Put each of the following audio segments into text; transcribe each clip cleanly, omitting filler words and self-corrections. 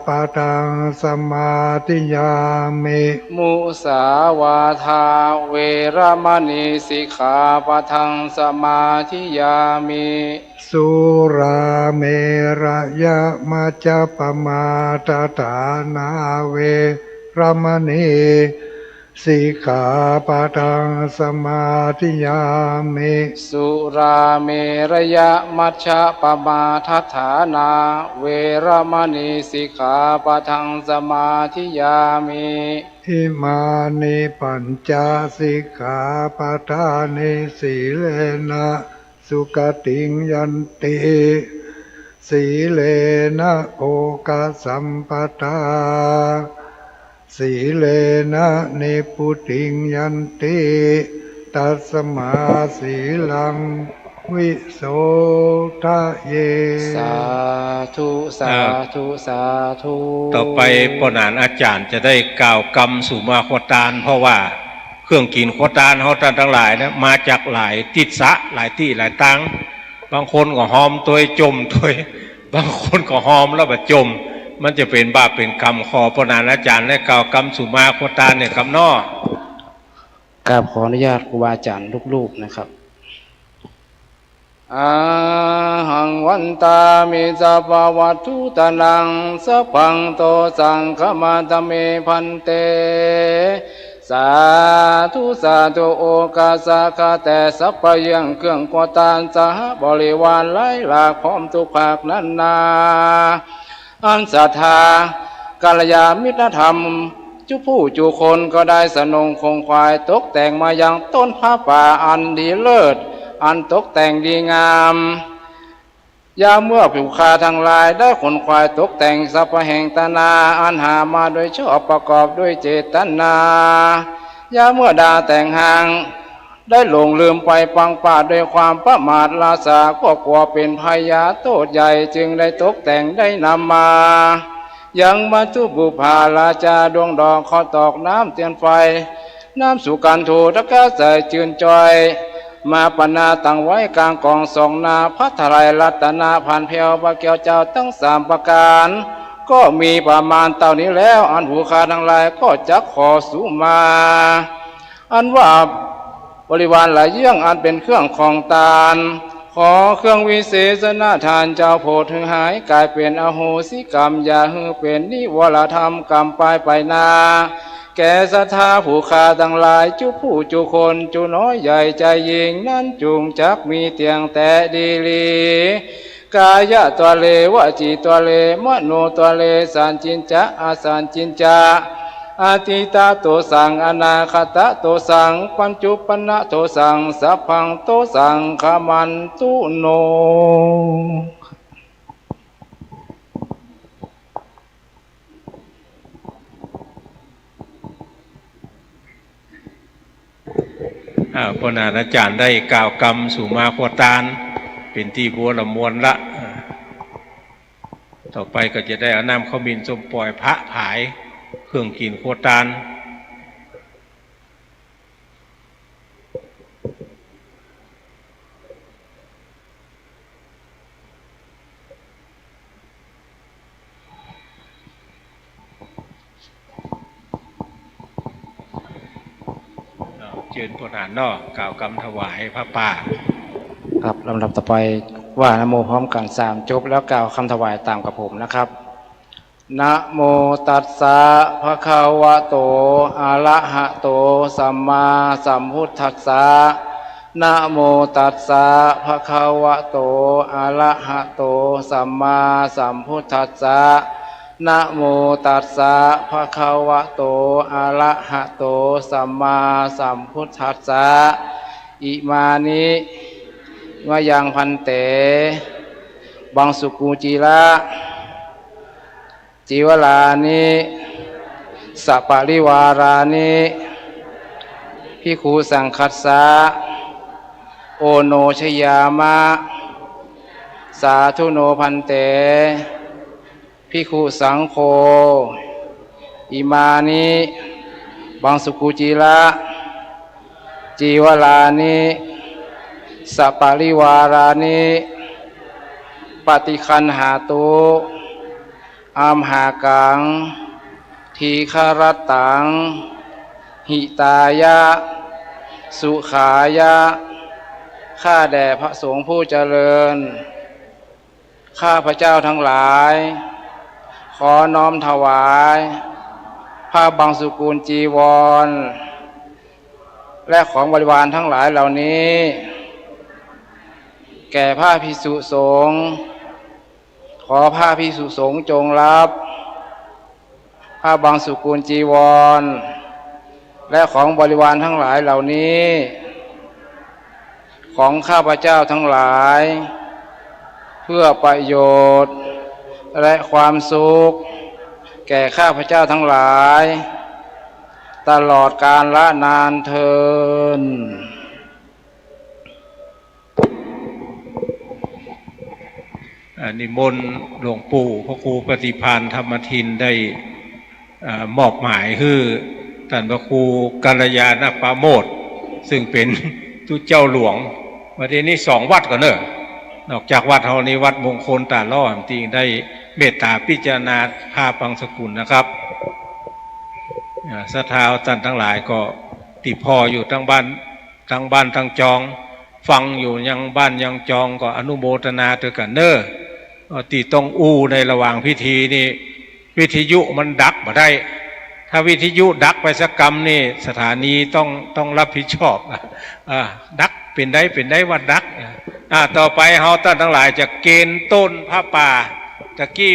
ปะทังสมาธิยามิมุสาวาทาเวรมณีสิกขาปะทังสมาธิยามิสุราเมรยะมัจจปมาทฐานาเวรมณีสิกขาปะทังสมาธิยามิสุราเมรยะมัชฌะปมาทัฏฐานาเวรมณีสิกขาปะทังสมาธิยามิอิมานิปัญจสิกขาปทานิสีเลนะสุขติงยันติสีเลนะโอกัสสัมปทาสีเลนะนิพุติงยันติตัสมาสีลังวิโสทะเยสาธุสาธุสาธุต่อไปปนานอาจารย์จะได้กล่าวกรรมสู่มาขวตานเพราะว่าเครื่องกินขวตานเขาทั้งหลายนะมาจากหลายทิศะหลายที่หลายตังบางคนก็หอมตัวจมตัวบางคนก็หอมแล้วแบบจมมันจะเป็นบาปเป็นกรรมขอปนานอาจารย์ได้กล่าวกรรมสู่มาขวตานเนี่ยคำนอกราบขออนุญาตครูบาอาจารย์ลูกๆนะครับอาหังวันตามิสัพพวัตถุตานังสัพพังโตสังฆมาตเมพันเตสาธุสาธุโอกาสะกะแต่สัพพยังเครื่องกวตานสหบริวารหลายหลากพร้อมทุกภาคนั้นนาอันศรัทธากัลยาณมิตรธรรมจุผู้จุคนก็ได้สนงคงควายตกแต่งมาอย่างต้นผ้าป่าอันดีเลิศอันตกแต่งดีงามยามเมื่อผิวคาทั้งหลายได้ขนควายตกแต่งสัพแห่งตนาอันหามาโดยชอบประกอบด้วยเจตนายามเมื่อดาแต่งหางได้หลงลืมไปปังป่าด้วยความประมาทลาสาก็กลัวเป็นพยาโทษใหญ่จึงได้ตกแต่งได้นำมายังมาทุบุภาราชาดวงดอกขอตอกน้ำเตียนไฟน้ำสุกันถูตะกะใส่จืนจอยมาปนาตั้งไว้กลางกองสองนาพัทไรรัตนาผ่านเพียวบะเกียวเจ้าทั้งสามประการก็มีประมาณเท่านี้แล้วอันหูคาทั้งหลายก็จะขอสู่มาอันว่าบริวารหลายเยี่ยงอันเป็นเครื่องของตาลขอเครื่องวิเศษนาทานเจ้าโพธิ์หายกลายเป็นอโหสิกรรมอย่าฮือเป็นนิวรธรรมกรรมไปนาแก่ศรัทธาผู้คาทั้งหลายจุผู้จุคนจุน้อยใหญ่ใจยิงนั้นจุงจักมีเตียงแต่ดีลีกายะตัวเลวจีตัวเลมโนตัวเลสันจินจะอาสันจินจาอาทิตาโตสังอนาคตะโตสังปัญจุปนะโตสังสัพพังโตสังขมันตุโนปนานอาจารย์ได้กล่าวกรรมสู่มาขวตานเป็นที่บัวละมวลละต่อไปก็จะได้เอาน้ำข้าวมินส้มปล่อยพระผายเครื่องกินขวตานเชิญปนานนอกกล่าวกรรมถวายพระป่าครับลำดับต่อไปว่านะโมพร้อมกันสามจบแล้วกล่าวคำถวายตามกับผมนะครับนะโมตัสสะภะคะวะโตอะระหะโตสัมมาสัมพุทธัสสะนะโมตัสสะภะคะวะโตอะระหะโตสัมมาสัมพุทธัสสะนะโมตัสสะภะคะวะโตอะระหะโตสัมมาสัมพุทธัสสะอิมานิวะยังพันเตบังสุกูจีระจิวลานิสัปปะริวารานิภิกขุสังคัสสะโอโนชยามะสาธุโนพันเตภิกขุสังโฆอิมานิบังสุกุจิระจิวลานิสัปปะริวารานิปฏิคันหาตุ อามหากังทีฆารตังหิตายะสุขายะข้าแด่พระสงฆ์ผู้เจริญข้าพระเจ้าทั้งหลายขอน้อมถวายผ้าบังสุกุลจีวรและของบริวารทั้งหลายเหล่านี้แก่พระภิกษุสงฆ์ขอพระภิกษุสงฆ์จงรับผ้าบังสุกุลจีวรและของบริวารทั้งหลายเหล่านี้ของข้าพเจ้าทั้งหลายเพื่อประโยชน์และความสุขแก่ข้าพเจ้าทั้งหลายตลอดกาลละนานเทอญนิมนต์หลวงปู่พระครูปฏิภาณธรรมทินได้มอบหมายคือท่านพระครูกัลยาณปราโมทย์ซึ่งเป็นทุเจ้าหลวงวันนี้2 วัดกันเนอะนอกจากวัดเฮานี้วัดมงคลตาล่อจริงได้เมตตาพิจารณาผ้าบังสกุลนะครับศรัทธาท่านทั้งหลายก็ติพออยู่ทั้งบ้านทั้งจองฟังอยู่ยังบ้านยังจองก็อนุโมทนาด้วยกันเนอะตีต้องในระหว่างพิธีนี่วิทยุมันดักมาได้ถ้าวิทยุดักไปสักกรรมนี่สถานีต้องรับผิดชอบดักเป็นได้ว่าดักต่อไปเฮาท่านทั้งหลายจะเกณฑ์ต้นผ้าป่าตะกี้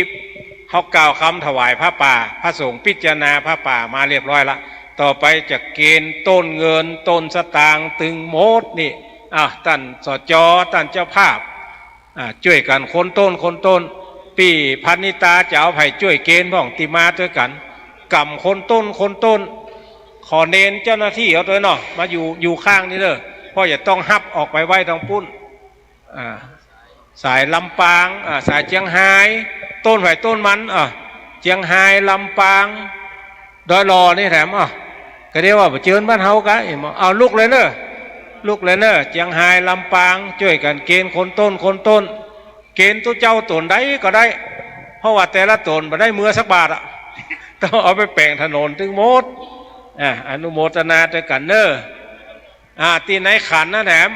เขากล่าวคำถวายผ้าป่าพระสงฆ์พิจารณาผ้าป่ามาเรียบร้อยละต่อไปจะเกณฑ์ต้นเงินต้นสตางค์ตึงโมดนี่ท่านสจ.ท่านเจ้าภาพช่วยกันคนต้นปีพันนิตาจะเอาไผ่ช่วยเกณฑ์พ่องติมาด้วยกันกำคนต้นขอเน้นเจ้าหน้าที่เอาตัวเนาะมาอยู่ข้างนี่เด้อเพราะอย่าต้องฮับออกไปไว้ทางปุ้นสายลำปางสายเชียงไฮ้ต้นไผ่ต้นมันเชียงไฮ้ลำปางดอยรอนี่แถมก็เรียกว่าเจิญบ้านเฮากะเอาลูกเลยเนอะเชียงไฮ้ลำปางช่วยกันเกณฑ์คนต้นเกณฑ์ตัวเจ้าตนได้ก็ได้เพราะว่าแต่ละตนมาได้เมื่อสักบาทต้องเอาไปแปลงถนนถึงหมดอนุโมทนาด้วยกันเนอะที่ไหนขันนะแถม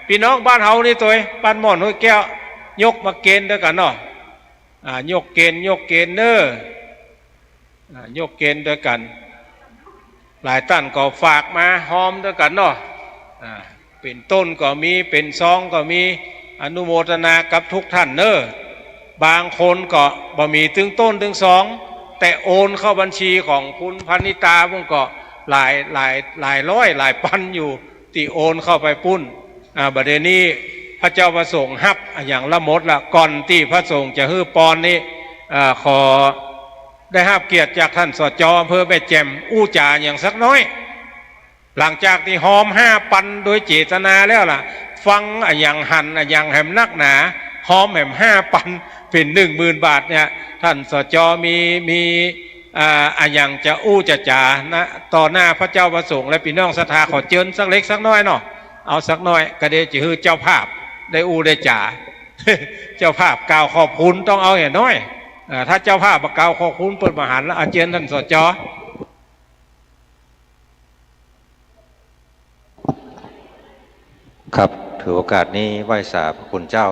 พี่น้องบ้านเฮานี่ตัวบ้านม่อนห้วยแก้วยกมาเกณฑ์ด้วยกันเนาะยกเกณฑ์เนอะยกเกณฑ์ด้วยกันหลายท่านก็ฝากมาหอมด้วยกันเนาะเป็นต้นก็มีเป็นซองก็มีอนุโมทนากับทุกท่านเนอะบางคนก็บ่มีถึงต้นถึงซองแต่โอนเข้าบัญชีของคุณพนิตาพวกก็หลายร้อยหลายพันอยู่ที่โอนเข้าไปปุ้นบัดเดี๋ยวนี้พระเจ้าประสงค์ฮับอย่างละหมดละก่อนที่พระสงฆ์จะฮื้อปอนนี้ขอได้ฮับเกียรติจากท่านสจ.อำเภอแม่แจ่มจ่าอย่างสักน้อยหลังจากที่หอม5 ปันโดยเจตนาแล้วล่ะฟังอย่างหันอย่างแหมนักหนาหอมแหม5 ปันเป็น10,000 บาทเนี่ยท่านสจ.มีอย่างจะจะจ่านะต่อหน้าพระเจ้าประสงค์และพี่น้องศรัทธาขอเจิญสักเล็กสักน้อยเนาะเอาสักน้อยก็ได้จะฮือเจ้าภาพได้ได้จ่า เจ้าภาพกล่าวขอบคุณต้องเอาอย่างน้อยถ้าเจ้าภาพกล่าวขอบคุณเปิดมหาแล้วอาเจียนท่านสจ.ครับถือโอกาสนี้ไหว้สาพระคุณเจ้า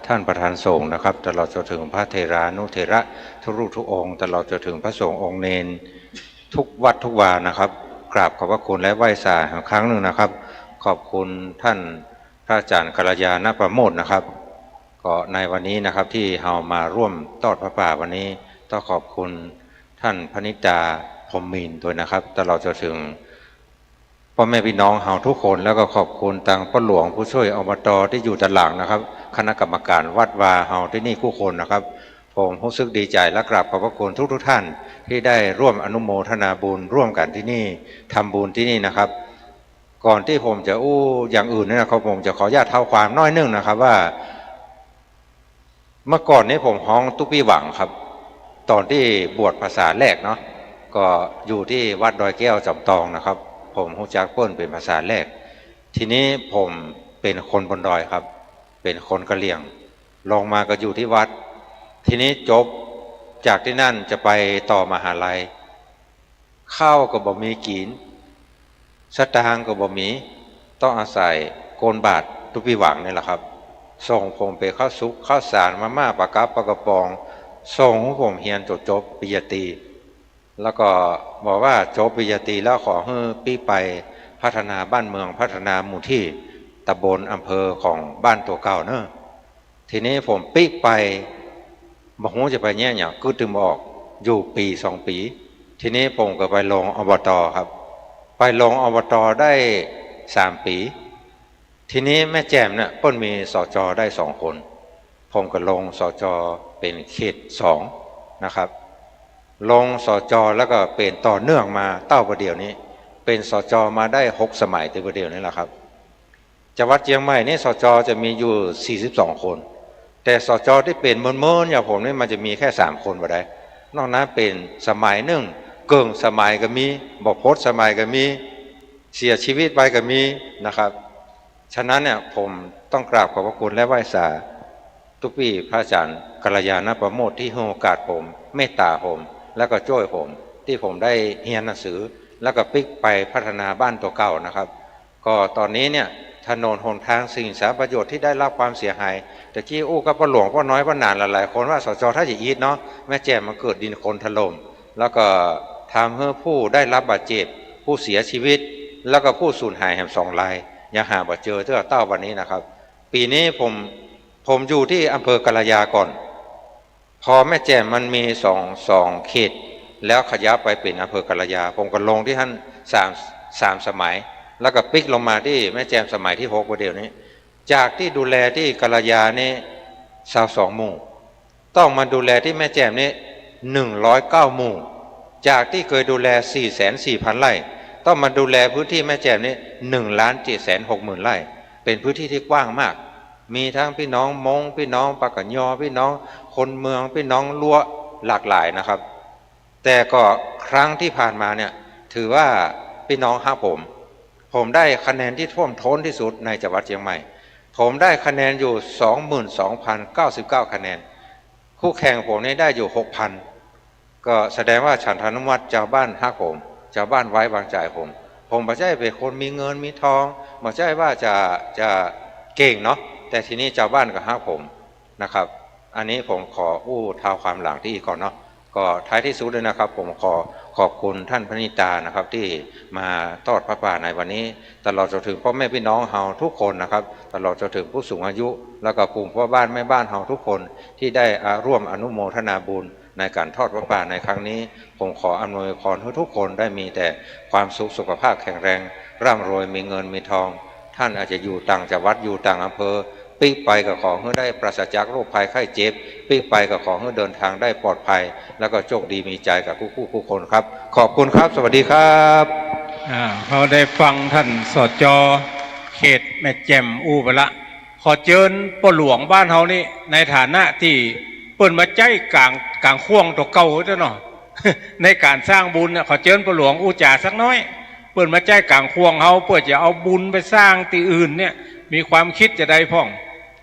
ท่านประธานสงฆ์นะครับตลอดจนถึงพระเทรานุเทระทุกรูปทุกองค์ตลอดจนถึงพระสงฆ์องค์เนนทุกวัดทุกวานะครับกราบขอบพระคุณและไหว้สาอีกครั้งหนึ่งนะครับขอบคุณท่านพระอาจารย์กัลยาณปราโมทย์นะครับก็ในวันนี้นะครับที่เรามาร่วมทอดพระป่าวันนี้ต้องขอบคุณท่านพนิตาพรหมมีนด้วยนะครับตลอดจนถึงพ่อแม่พี่น้องเฮาทุกคนแล้วก็ขอบคุณทางพ่อหลวงผู้ช่วยอบต.ที่อยู่ด้านหลังนะครับคณะกรรมการวัดวาเฮาที่นี่คู่คนนะครับผมรู้สึกดีใจและกราบขอบพระคุณทุกท่านที่ได้ร่วมอนุโมทนาบุญร่วมกันที่นี่ทำบุญที่นี่นะครับก่อนที่ผมจะอย่างอื่นเนี่ยนะครับผมจะขออนุญาตเท้าความน้อยนึงนะครับว่าเมื่อก่อนนี้ผมฮ้องตุ๊ปี้หวังครับตอนที่บวชภาษาแรกเนาะก็อยู่ที่วัดดอยแก้วจอมตองนะครับผมฮู้จักเปิ้นเป็นภาษาแรกทีนี้ผมเป็นคนบนดอยครับเป็นคนกะเหรี่ยงลงมาก็อยู่ที่วัดทีนี้จบ จากที่นั่นจะไปต่อมหาลัยข้าวก็บ่มีกินสตางค์ก็บ่มีต้องอาศัยโกนบาททุกปีหวังนี่แหละครับส่งผมไปข้าวสุกข้าวสารมาม่าปลากระปลากระปองส่งผมเรียนจบปริญญาตรีแล้วก็บอกว่าจบปริญญาตรีแล้วขอให้ปีไปพัฒนาบ้านเมืองพัฒนาหมู่ที่ตำบลอำเภอของบ้านตัวเก่าเนอะทีนี้ผมปีไปบอกว่าจะไปแย่เนี่ยก็ตึงบอกอยู่ปี2 ปีทีนี้ผมก็ไปลงอบต.ครับไปลงอบต.ได้3 ปีทีนี้แม่แจ่มเนี่ยป้นมีสจ.ได้2 คนผมก็ลงสจ.เป็นเขต2นะครับลงสจ.แล้วก็เป็นต่อเนื่องมาเต้าประเดี๋ยวนี้เป็นสจ.มาได้6 สมัยตัวประเดี๋ยวนี้แหละครับจังหวัดเชียงใหม่นี่สจ.จะมีอยู่42 คนแต่สจ.ที่เป็นเมินๆอย่างผมนี่มันจะมีแค่3 คนบ่ได้นอกนั้นเป็นสมัยหนึ่งเกิงสมัยก็มีบอกพดสมัยก็มีเสียชีวิตไปก็มีนะครับฉะนั้นเนี่ยผมต้องกราบขอบพระคุณและไหว้สาทุกปีพระอาจารย์กัลยาณประโมทที่ให้โอกาสผมเมตตาผมแล้วก็ช่วยผมที่ผมได้เรียนหนังสือแล้วก็ปิ๊กไปพัฒนาบ้านตัวเก่านะครับก็ตอนนี้เนี่ยถนนหนทางสิ่งสาธารณประโยชน์ที่ได้รับความเสียหายแต่กี้อู้กับพ่อหลวงพ่อน้อยพ่อนานหลายๆคนว่าสจ.ถ้าจะอีทเนาะแม่แจ่มมาเกิดดินโคลนถล่มแล้วก็ทำให้ผู้ได้รับบาดเจ็บผู้เสียชีวิตแล้วก็ผู้สูญหายแห่ง2 รายยังหาบ่เจอเท่าเต้าวันนี้นะครับปีนี้ผมอยู่ที่อำเภอกัลยาก่อนพอแม่แจ่มมันมีสองเขตแล้วขยับไปเป็นอำเภอกัลยาผมก็ลงที่ท่าน3 สมัยแล้วก็ปิ๊กลงมาที่แม่แจ่มสมัยที่6ประเดี๋ยวนี้จากที่ดูแลที่กัลยานี่22 หมู่ต้องมาดูแลที่แม่แจ่มนี่109 หมู่จากที่เคยดูแล 440,000 ไร่ต้องมาดูแลพื้นที่แม่แจ่มนี่1,760,000 ไร่เป็นพื้นที่ที่กว้างมากมีทั้งพี่น้องมงพี่น้องปากกยอพี่น้องคนเมืองพี่น้องลัวหลากหลายนะครับแต่ก็ครั้งที่ผ่านมาเนี่ยถือว่าพี่น้องฮักผมได้คะแนนที่ท่วมท้นที่สุดในจังหวัดเชียงใหม่ผมได้คะแนนอยู่ 22,099 คะแนนคู่แข่งผมนี่ได้อยู่ 6,000 ก็แสดงว่าฉันทานุวัฒน์ชาวบ้านฮักผมชาวบ้านไว้วางใจผมไม่ใช่เป็นคนมีเงินมีทองไม่ใช่ว่าจะเก่งเนาะแต่ทีนี้ชาวบ้านก็ฮักผมนะครับอันนี้ผมขอเท้าความหลังที่ก่อนเนาะก็ท้ายที่สุดเลยนะครับผมขอบคุณท่านพนิตานะครับที่มาทอดพระป่าในวันนี้ตลอดจนถึงพ่อแม่พี่น้องเฮาทุกคนนะครับตลอดจนถึงผู้สูงอายุแล้วก็กลุ่มพ่อบ้านแม่บ้านเฮาทุกคนที่ได้ร่วมอนุโมทนาบุญในการทอดพระป่าในครั้งนี้ผมขออำนวยพรให้ทุกคนได้มีแต่ความสุขภาพแข็งแรงร่ำรวยมีเงินมีทองท่านอาจจะอยู่ต่างจังหวัดอยู่ต่างอำเภอปีกไปก็ขอให้ได้ปราศจากโรคภัยไข้เจ็บปีกไปก็ขอให้เดินทางได้ปลอดภัยแล้วก็โชคดีมีใจกับผู้คนครับขอบคุณครับสวัสดีครับเขาได้ฟังท่านสจ.เขตแม่แจ่มไปละขอเชิญพ่อหลวงบ้านเฮานี่ในฐานะที่เปิ้นมาใจกลางข่วงตัวเก่าเจ้าเนาะ ในการสร้างบุญขอเชิญพ่อหลวงจ่าสักน้อยเปิ้นมาใจกลางข่วงเฮาเพื่อจะเอาบุญไปสร้างที่อื่นเนี่ยมีความคิดจะได้พ่อง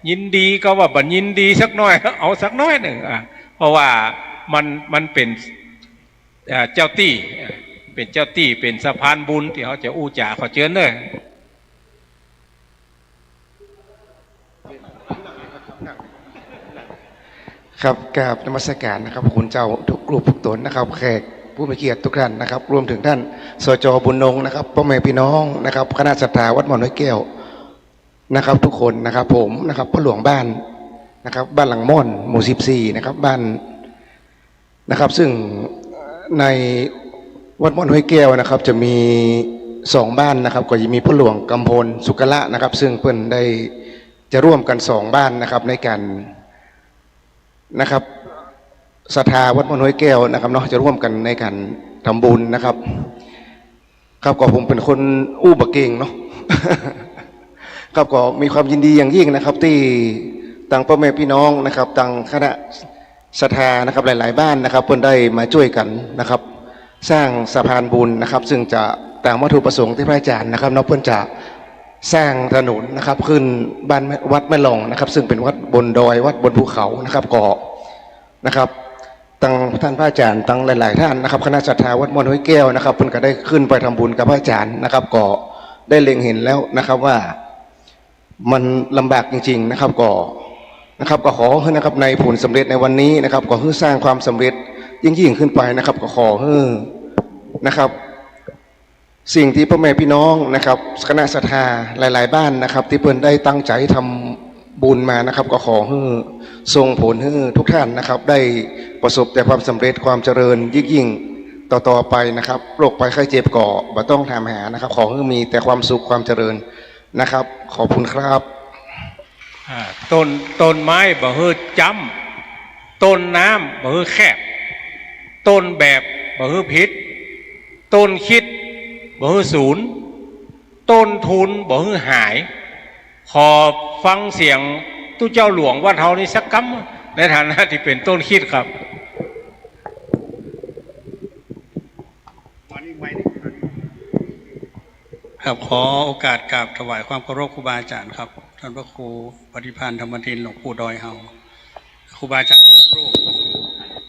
ยินดีก็ว่าบัดยินดีสักน้อยเอาสักน้อยหนึ่งเพราะว่ามันเป็นเจ้าตี้เป็นเจ้าตี้เป็นสะพานบุญที่เขาจะจ่าขอเชิญเด้อครับกราบนมัสการนะครับคุณเจ้าทุกกลุ่มทุกตนนะครับแขกผู้มีเกียรติทุกท่านนะครับรวมถึงท่านสจ.บุญนงนะครับพ่อแม่พี่น้องนะครับคณะศรัทธาวัดหม่อนน้อยแก้วนะครับทุกคนนะครับผมนะครับพ่อหลวงบ้านนะครับบ้านหลังม่อนหมู่14นะครับบ้านนะครับซึ่งในวัดม่อนน้อยแก้วนะครับจะมี2 บ้านนะครับก็จะมีพ่อหลวงกำพลสุกละนะครับซึ่งเพิ่นได้จะร่วมกัน2 บ้านนะครับในการนะครับศรัทธาวัดม่อนน้อยแก้วนะครับเนาะจะร่วมกันในการทำบุญนะครับครับก็ผมเป็นคนบะเก่งเนาะ ครับก็มีความยินดีอย่างยิ่งนะครับที่ต่างพ่อแม่พี่น้องนะครับต่างคณะศรัทธานะครับหลายๆบ้านนะครับเพิ่นได้มาช่วยกันนะครับสร้างสะพานบุญนะครับซึ่งจะตามวัตถุประสงค์ที่พระอาจารย์นะครับเนาะเพิ่นจะสร้างถนนนะครับขึ้นบ้านวัดแม่หลองนะครับซึ่งเป็นวัดบนดอยวัดบนภูเขานะครับก็นะครับ ตั้งท่านพระอาจารย์ตั้งหลายๆท่านนะครับคณะศรัทธาวัดมอนห้วยแก้วนะครับเพิ่นก็ได้ขึ้นไปทำบุญกับพระอาจารย์นะครับก็ได้เล็งเห็นแล้วนะครับว่ามันลำบากจริงๆนะครับก็ขอให้นะครับในผลสำเร็จในวันนี้นะครับก็ให้สร้างความสำเร็จยิ่งขึ้นไปนะครับก็ขอให้นะครับสิ่งที่พ่อแม่พี่น้องนะครับคณะศรัทธาหลายๆบ้านนะครับที่เพิ่นได้ตั้งใจทำบุญมานะครับก็ขอให้ส่งผลให้ทุกท่านนะครับได้ประสบแต่ความสำเร็จความเจริญยิ่งต่อไปนะครับโรคภัยไข้เจ็บก่อบ่ต้องถามหานะครับขอให้มีแต่ความสุขความเจริญนะครับขอบคุณครับต้นไม้บ่ฮือจำต้นน้ำบ่ฮือแคบต้นแบบบ่ฮือพิษต้นคิดบ่ฮือศูนย์ต้นทุนบ่ฮือหายขอฟังเสียงตู้เจ้าหลวงวัดเฮานี่สักคำในฐานะที่เป็นต้นคิดครับครับขอโอกาสกราบถวายความเคารพครูบาอาจารย์ครับท่านพระครูปฏิพันธ์ธรรมทินหลวงปู่ดอยเฮาครูบาอาจารย์ทุกรูป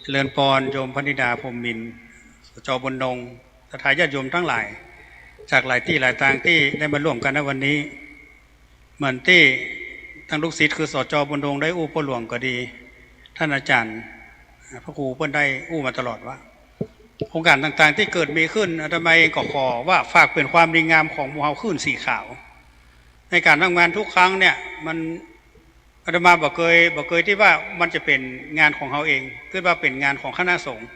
เจริญพรโยมพนิดาพรหมมินทร์สจบนดงศรัทธาญาติโยมทั้งหลายจากหลายที่หลายทางที่ได้มาร่วมกันในวันนี้เหมือนที่ทั้งลูกศิษย์คือสจบนดงได้อู้พ่อหลวงก็ดีท่านอาจารย์พระครูเพิ่นได้อู้มาตลอดว่าโครงการต่างๆที่เกิดมีขึ้นอาตมาเองก็ขอว่าฝากเป็นความดีงามของหมู่เฮาขึ้นสีขาวในการทำงานทุกครั้งเนี่ยมันอาตมาบอกเคยที่ว่ามันจะเป็นงานของเฮาเองคือว่าเป็นงานของคณะสงฆ์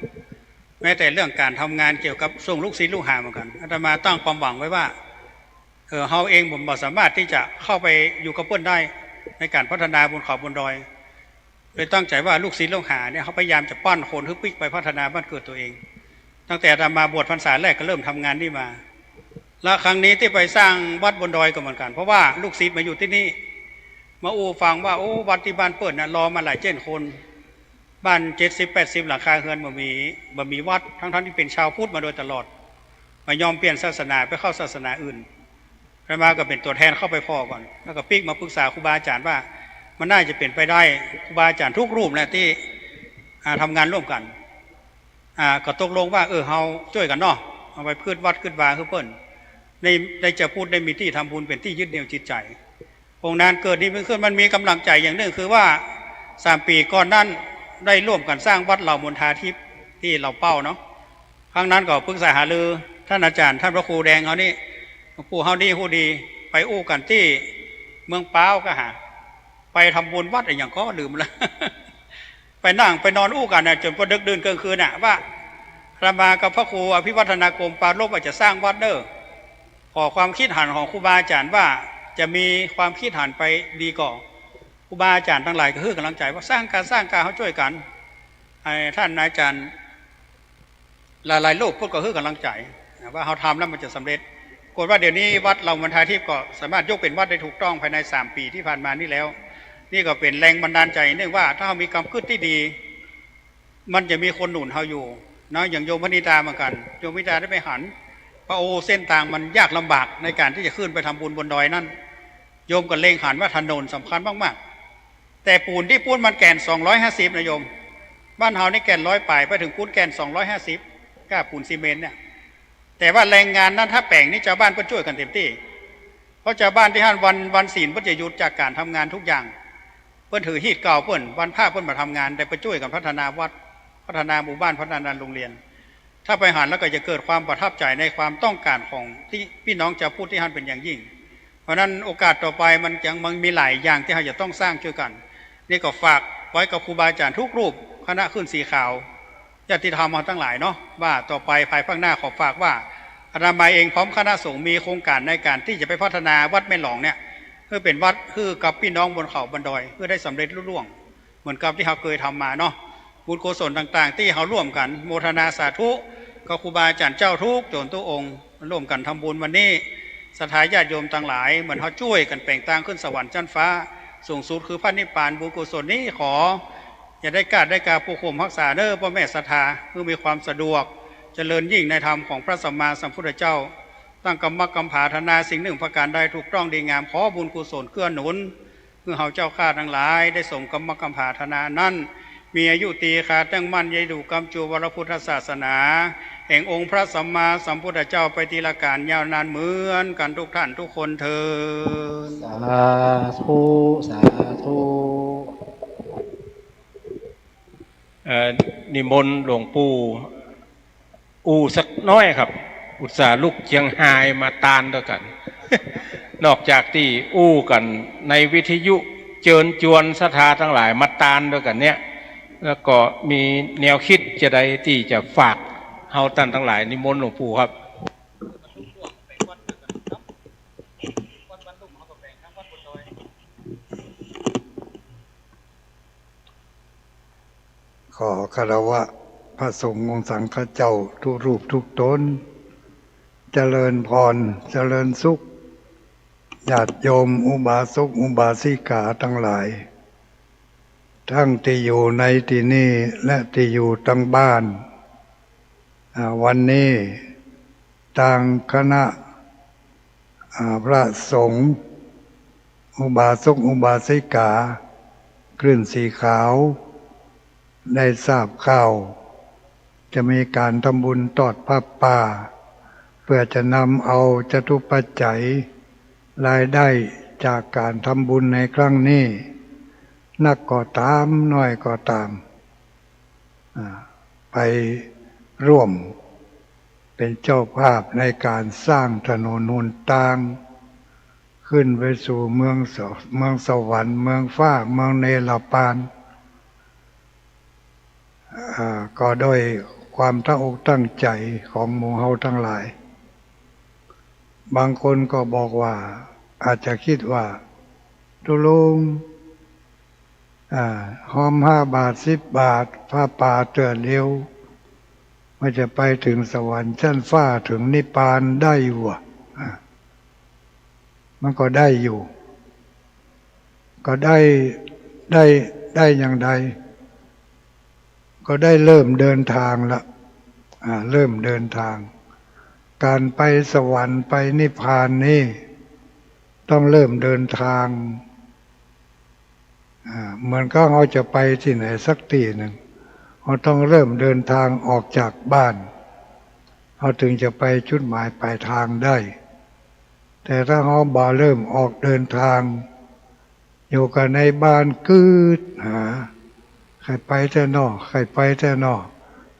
แม้แต่เรื่องการทำงานเกี่ยวกับส่งลูกศิษย์ลูกหาเหมือนกันอาตมาตั้งความหวังไว้ว่าเฮาเองผมสามารถที่จะเข้าไปอยู่กับเพื่อนได้ในการพัฒนาบนเขาบนดอยเลยตั้งใจว่าลูกศิษย์ลูกหาเนี่ยเขาพยายามจะปั้นคนฮึกปิ๊กไปพัฒนาบ้านเกิดตัวเองตั้งแต่อาตมาบวชพรรษาแรกก็เริ่มทำงานนี่มาแล้วครั้งนี้ที่ไปสร้างวัดบนดอยก็เหมือนกันเพราะว่าลูกศิษย์มาอยู่ที่นี่มาอูฟังว่าโอ้วัดที่บ้านเปิดนะรอมาหลายเจ็ดคนบ้าน70-80หลังคาเฮือนบ่มีวัดทั้งที่เป็นชาวพุทธมาโดยตลอดมายอมเปลี่ยนศาสนาไปเข้าศาสนาอื่นอาตมาก็เป็นตัวแทนเข้าไปพ่อก่อนแล้วก็ปิ๊กมาปรึกษาครูบาอาจารย์ว่ามันน่าจะเป็นไปได้ครูบาอาจารย์ทุกรูปแหละที่ทำงานร่วมกันก็ตกลงว่าเฮาช่วยกันเนาะเอาไปพืชวัดขึ้นวาคือเปิ้นได้จะพูดได้มีที่ทำบุญเป็นที่ยึดเหนี่ยวจิตใจองค์นั้นเกิดนี้ขึ้นมันมีกำลังใจอย่างหนึ่งคือว่า3 ปีก่อนนั้นได้ร่วมกันสร้างวัดเหล่ามณฑาทิพย์ที่เราเป้าเนาะครั้งนั้นก็ปรึกษาหารือท่านอาจารย์ท่านพระครูแดงเขานี่ปู่เฮานี่ผู้ดีไปอู้กันที่เมืองป้าวก็หาไปทำบุญวัดอะไรอย่างก็ลืมแล้ว ไปนั่งไปนอนอู้กันจนพอดึกดื่นกลางคืนว่าพระมากับพระครูอภิวัฒนากรมปาโลกว่าจะสร้างวัดเด้อขอความคิดหันของครูบาอาจารย์ว่าจะมีความคิดหันไปดีก่อครูบาอาจารย์ทั้งหลายก็คือกำลังใจว่าสร้างการเขาช่วยกันท่านอาจารย์หลายๆโลกพวกก็คือกำลังใจว่าเขาทำแล้วมันจะสำเร็จกฏว่าเดี๋ยวนี้วัดเรามันทาทิพย์ก็สามารถยกเป็นวัดได้ถูกต้องภายใน3 ปีที่ผ่านมานี่แล้วนี่ก็เป็นแรงบันดาลใจเนื่องว่าถ้าเรามีกรรมขึ้นที่ดีมันจะมีคนหนุนเราอยู่นะอย่างโยมพนิดาเหมือนกันโยมพนิดาได้ไปหันพระโอเส้นทางมันยากลำบากในการที่จะขึ้นไปทำบุญบนดอยนั่นโยมก็เล็งหันว่าถนนสำคัญมากๆแต่ปูนที่ปูนมันแก่น250นะโยมบ้านเฮานี่แก่น100 ปลายไปถึงปูนแก่น250ก้าปูนซีเมนต์เนี่ยแต่ว่าแรงงานนั้นถ้าแปลงนี่ชาวบ้านก็ช่วยกันเต็มที่เพราะชาวบ้านที่ท่านวันศีลเพิ่นจะหยุดจากการทำงานทุกอย่างเพิ่นถือฮีดเก่าเพิ่นวันผ้าเพิ่นมาทำงานแต่ไปช่วยกันพัฒนาวัดพัฒนาหมู่บ้านพัฒนาโรงเรียนถ้าไปหันแล้วก็จะเกิดความประทับใจในความต้องการของที่พี่น้องจะพูดที่ท่านเป็นอย่างยิ่งเพราะนั้นโอกาสต่อไปมันมีหลายอย่างที่เราจะต้องสร้างช่วยกันนี่ก็ฝากไว้กับครูบาอาจารย์ทุกรูปคณะขึ้นสีขาวญาติธรรมมาทั้งหลายเนาะว่าต่อไปภายภาคหน้าขอฝากว่าอาตมาเองพร้อมคณะสงฆ์มีโครงการในการที่จะไปพัฒนาวัดแม่หลองเนี่ยเพื่อเป็นวัดคือกับพี่น้องบนเขาบนดอยเพื่อได้สำเร็จรุ่ร่วงเหมือนกับที่เราเคยทำมาเนาะบุญกุศลต่างๆที่เราร่วมกันโมทนาสาธุกับครูบาอาจารย์เจ้าทุกโจรตัวองค์ร่วมกันทำบุญวันนี้ศรัทธาญาติโยมต่างหลายเหมือนเขาช่วยกันแปลงต่างขึ้นสวรรค์ชั้นฟ้าสูงสุดคือพระนิพพานบุญกุศลนี้ขออย่าได้กาผู้ข่มรักษาเด้อพ่อแม่ศรัทธาเพื่อมีความสะดวกเจริญยิ่งในธรรมของพระสัมมาสัมพุทธเจ้าตั้งกรรมกรรมผาธนาสิ่งหนึ่งประการใดถูกต้องดีงามขอบุญกุศลเกื้อหนุนเพื่อเฮาเจ้าข้าทั้งหลายได้สมกรรมกรรมผาธนานั้น มีอายุตีขาตั้งมั่นยายดูกำจูวรพุทธศาสนาแห่งองค์พระสัมมาสัมพุทธเจ้าไปทีละการยาวนานเหมือนกันทุกท่านทุกคนเถิดสาธุสาธุ นิมนต์หลวงปู่อูสักน้อยครับ อุตส่าห์ลุกเชียงไฮมาตานด้วยกัน นอกจากที่อู้กันในวิทยุเจิญจวนศรัทธาทั้งหลายมาตานด้วยกันเนี่ยแล้วก็มีแนวคิดจะได้ที่จะฝากเฮาท่านทั้งหลายนิมนต์หลวงปู่ครับ ขอคารวะพระสงฆ์องค์สังฆเจ้าทุกรูปทุกตนเจริญพรเจริญสุขญาติโยมอุบาสกอุบาสิกาทั้งหลายทั้งที่อยู่ในที่นี้และที่อยู่ทั้งบ้านวันนี้ทางคณะพระสงฆ์อุบาสกอุบาสิกาคลื่นสีขาวได้ทราบข่าวจะมีการทำบุญทอดผ้าป่าเพื่อจะนำเอาจตุปัจจัยรายได้จากการทำบุญในครั้งนี้นักก็ตามน้อยก็ตามไปร่วมเป็นเจ้าภาพในการสร้างถนนหนทางขึ้นไปสู่เมืองสวรรค์เมืองฟ้าเมืองเนรปานก็โดยความตั้งอกตั้งใจของหมู่เฮาทั้งหลายบางคนก็บอกว่าอาจจะคิดว่าตุลุงหอม5 บาท10 บาทผ้าป่าเตือนเร็วมันจะไปถึงสวรรค์ชั้นฟ้าถึงนิพพานได้อยู่มันก็ได้อยู่ก็ได้อย่างใดก็ได้เริ่มเดินทางละเริ่มเดินทางการไปสวรรค์ไปนิพพานนี่ต้องเริ่มเดินทางเหมือนก็เราจะไปที่ไหนสักที่หนึ่งเราต้องเริ่มเดินทางออกจากบ้านเราถึงจะไปจุดหมายปลายทางได้แต่ถ้าเราบ่เริ่มออกเดินทางอยู่กันในบ้านกืดใครไปแต่นอกใครไปแต่นอก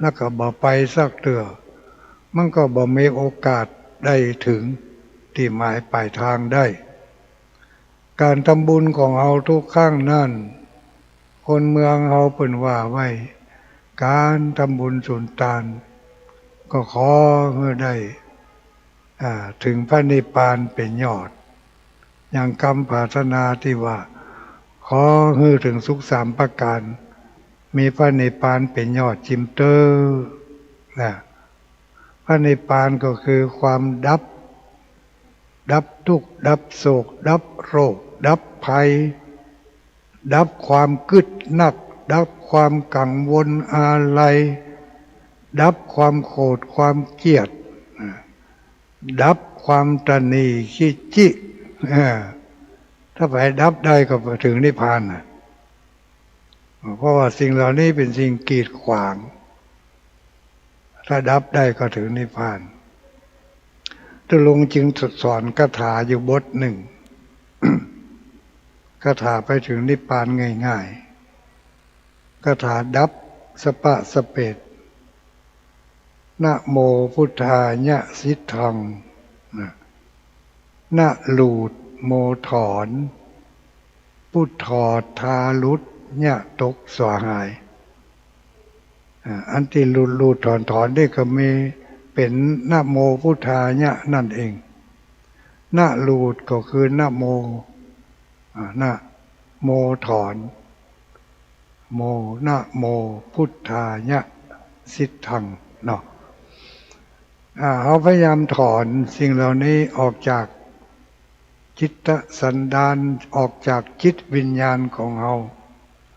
แล้วก็บ่ไปสักเตือมันก็บ่มีโอกาสได้ถึงที่หมายปลายทางได้การทำบุญของเราทุกครั้งนั่นคนเมืองเราเพิ่นว่าไว้การทำบุญสุนทานก็ขอเมื่อได้ถึงพระนิพพานเป็นยอดอย่างคำปรารถนาที่ว่าขอให้ถึงสุข3 ประการมีพระนิพพานเป็นยอดจิมเตอร์นะพระนิพพานก็คือความดับทุกข์ดับโศกดับโรคดับภัยดับความกึดนักดับความกังวลอะไรดับความโกรธความเกลียดดับความตระหนี่ขี้จิถ้าไปดับได้ก็ถึงนิพพานเพราะว่าสิ่งเหล่านี้เป็นสิ่งกีดขวางถ้าดับได้ก็ถึงนิพพานตุลุงจึงสอนคาถาอยู่บทหนึ่ง คาถาไปถึงนิพพานง่ายๆคาถาดับสปะสเปดนะโมพุทธายะสิทธังนะลูดโมถอนพุทธอทาลุดยะตกสวหายอันที่ลูดถอนได้ก็มีเป็นนะโมพุทธายะนั่นเองนะลูดก็คือนะโมนะโมถอนโมนะโมพุทธายะสิทธังเนาะเขาพยายามถอนสิ่งเหล่านี้ออกจากจิตสันดานออกจากจิตวิญญาณของเรา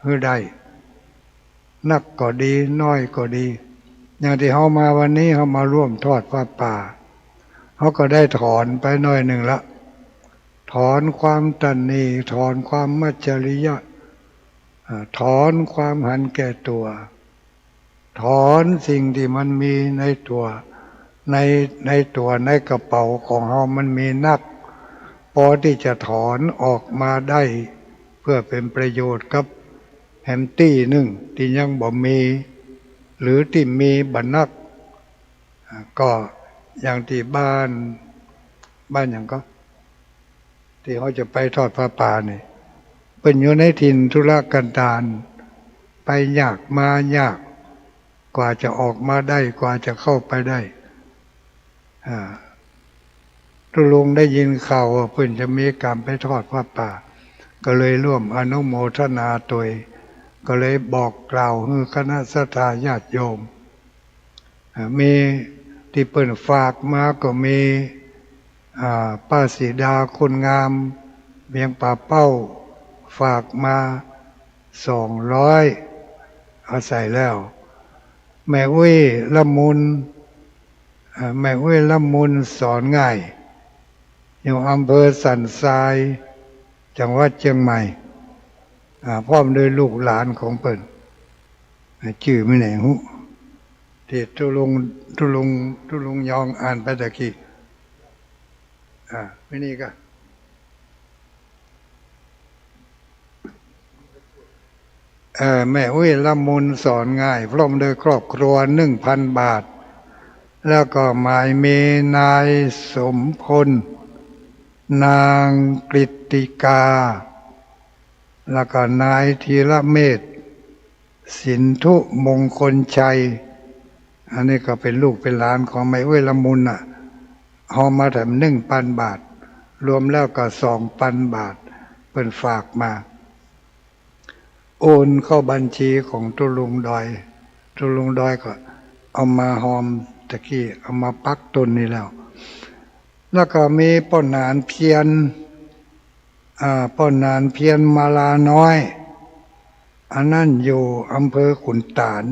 ให้ได้นักก็ดีน้อยก็ดีอย่างที่เขามาวันนี้เขามาร่วมทอดผ้าป่าเขาก็ได้ถอนไปหน่อยหนึ่งละถอนความตระหนี่ถอนความมัจฉริยะ ถอนความหันแก่ตัวถอนสิ่งที่มันมีในตัวในกระเป๋าของเรามันมีนักพอที่จะถอนออกมาได้เพื่อเป็นประโยชน์กับแฮมตี้หนึ่งที่ยังบ่มีหรือที่มีบันนักก็อย่างที่บ้านอย่างก็ที่เขาจะไปทอดผ้าป่านี่เป็นอยู่ในถิ่นธุรกันดารไปยากมายากกว่าจะออกมาได้กว่าจะเข้าไปได้ทุลุงได้ยินข่าวว่าเพิ่นจะมีการไปทอดผ้าป่าก็เลยร่วมอนุโมทนาตัวก็เลยบอกกล่าวให้คณะสัตยาติโยมมีที่เปิ่นฝากมาก็มีป้าสีดาคนงามเบียงป่าเป้าฝากมา200เอาใส่แล้วแม่อุ้ยละมุนสอนง่ายอยู่อำเภอสันทรายจังหวัดเชียงใหม่พร้อมด้วยลูกหลานของเปิ่นชื่อไม่ไหนหูที่ทุลุงยองอ่านไปตะกี้ไม่นี่ก็แม่อุ้ยละมุนสอนง่ายพร้อมโดยครอบครัว 1,000 บาทแล้วก็หมายเมนายสมพลนางกฤติกาแล้วก็นายธีระเมธสินธุมงคลชัยอันนี้ก็เป็นลูกเป็นหลานของแม่อุ้ยละมุนเอามาถึง 1,000 บาทรวมแล้วก็ 2,000 บาทเป็นฝากมาโอนเข้าบัญชีของทุลุงดอยก็เอามาหอมตะกี้เอามาปักต้นนี่แล้วก็มีป้อนานเพียรมาลาน้อยอันนั้นอยู่อำเภอขุนตาล